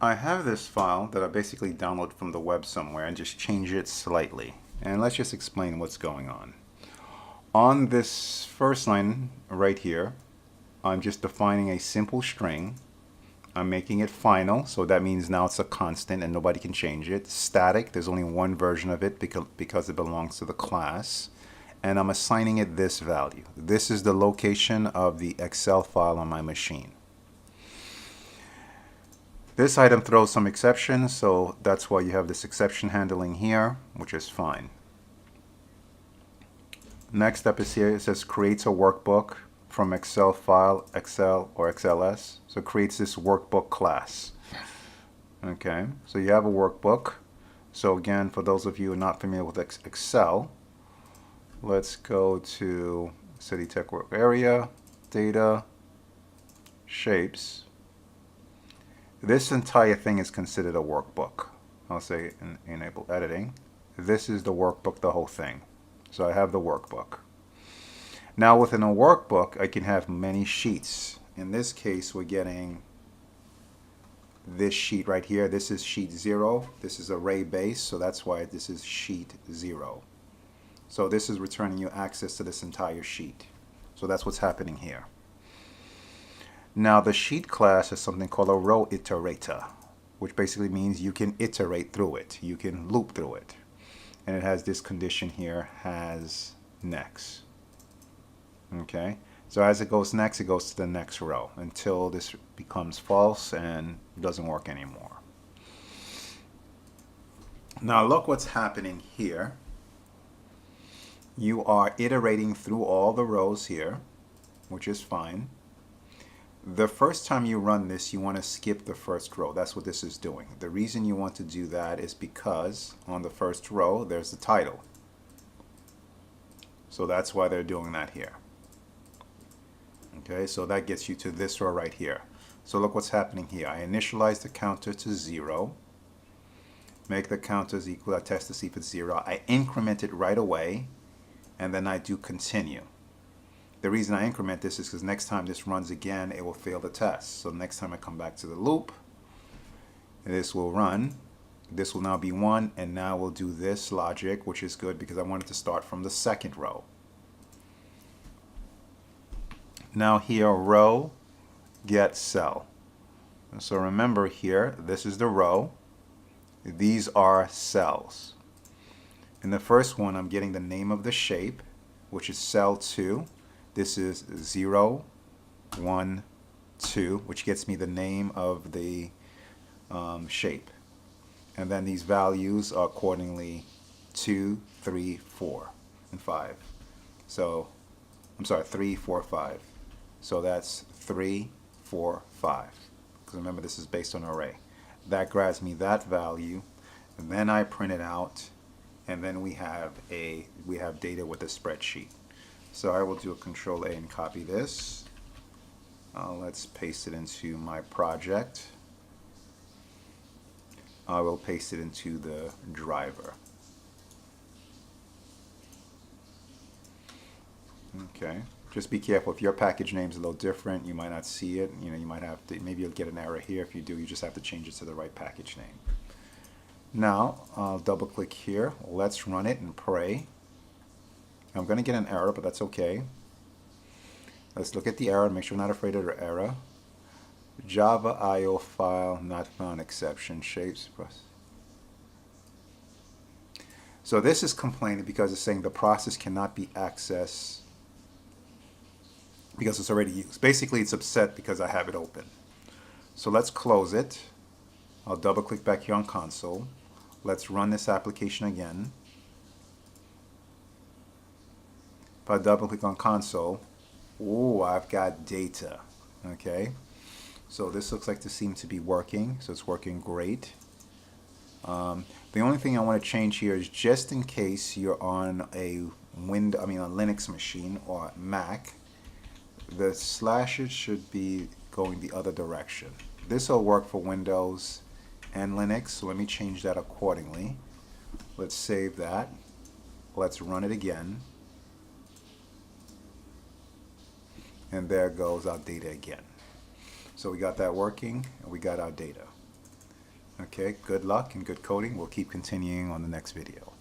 I have this file that I basically downloaded from the web somewhere and just change it slightly. And let's just explain what's going on. On this first line right here, I'm just defining a simple string. I'm making it final, so that means now it's a constant and nobody can change it. Static, there's only one version of it because it belongs to the class. And I'm assigning it this value. This is the location of the Excel file on my machine. This item throws some exceptions, so that's why you have this exception handling here, which is fine. Next up is here, it says creates a workbook from Excel file, Excel or XLS. So it creates this workbook class. Okay, so you have a workbook. So again, for those of you who are not familiar with Excel, let's go to City Tech Work Area, Data, Shapes. This entire thing is considered a workbook. I'll say enable editing. This is the workbook, the whole thing. So I have the workbook. Now within a workbook, I can have many sheets. In this case, we're getting this sheet right here. This is sheet 0. This is array base, so that's why this is sheet 0. So this is returning you access to this entire sheet. So that's what's happening here. Now the sheet class is something called a row iterator, which basically means you can iterate through it. You can loop through it. And it has this condition here, has next. Okay, so as it goes next, it goes to the next row until this becomes false and doesn't work anymore. Now look what's happening here. You are iterating through all the rows here, which is fine. The first time you run this, you want to skip the first row. That's what this is doing. The reason you want to do that is because on the first row, there's the title. So that's why they're doing that here. Okay, so that gets you to this row right here. So look what's happening here. I initialize the counter to 0. Make the counters equal. I test to see if it's 0. I increment it right away, and then I do continue. The reason I increment this is because next time this runs again, it will fail the test. So next time I come back to the loop, this will run. This will now be 1, and now we'll do this logic, which is good because I want it to start from the second row. Now here, row get cell. So remember here, this is the row. These are cells. In the first one, I'm getting the name of the shape, which is cell 2. This is 0, 1, 2, which gets me the name of the shape. And then these values are accordingly 2, 3, 4, and 5. So, I'm sorry, 3, 4, 5. So that's 3, 4, 5. Because remember, this is based on an array. That grabs me that value, and then I print it out, and then we have data with a spreadsheet. So I will do a Control A and copy this. Let's paste it into my project. I will paste it into the driver. Okay. Just be careful. If your package name's a little different, you might not see it. You might have to, maybe you'll get an error here. If you do, you just have to change it to the right package name. Now, I'll double click here. Let's run it and pray. I'm going to get an error, but that's okay. Let's look at the error, make sure we're not afraid of the error. Java IO file not found exception shapes. So this is complaining because it's saying the process cannot be accessed because it's already used. Basically, it's upset because I have it open. So let's close it. I'll double click back here on console. Let's run this application again. If I double click on console, ooh, I've got data. Okay, so this looks like this seems to be working. So it's working great. The only thing I want to change here is just in case you're on a Linux machine or Mac, the slashes should be going the other direction. This will work for Windows and Linux, so let me change that accordingly. Let's save that. Let's run it again. And there goes our data again. So we got that working, and we got our data. Okay, good luck and good coding. We'll keep continuing on the next video.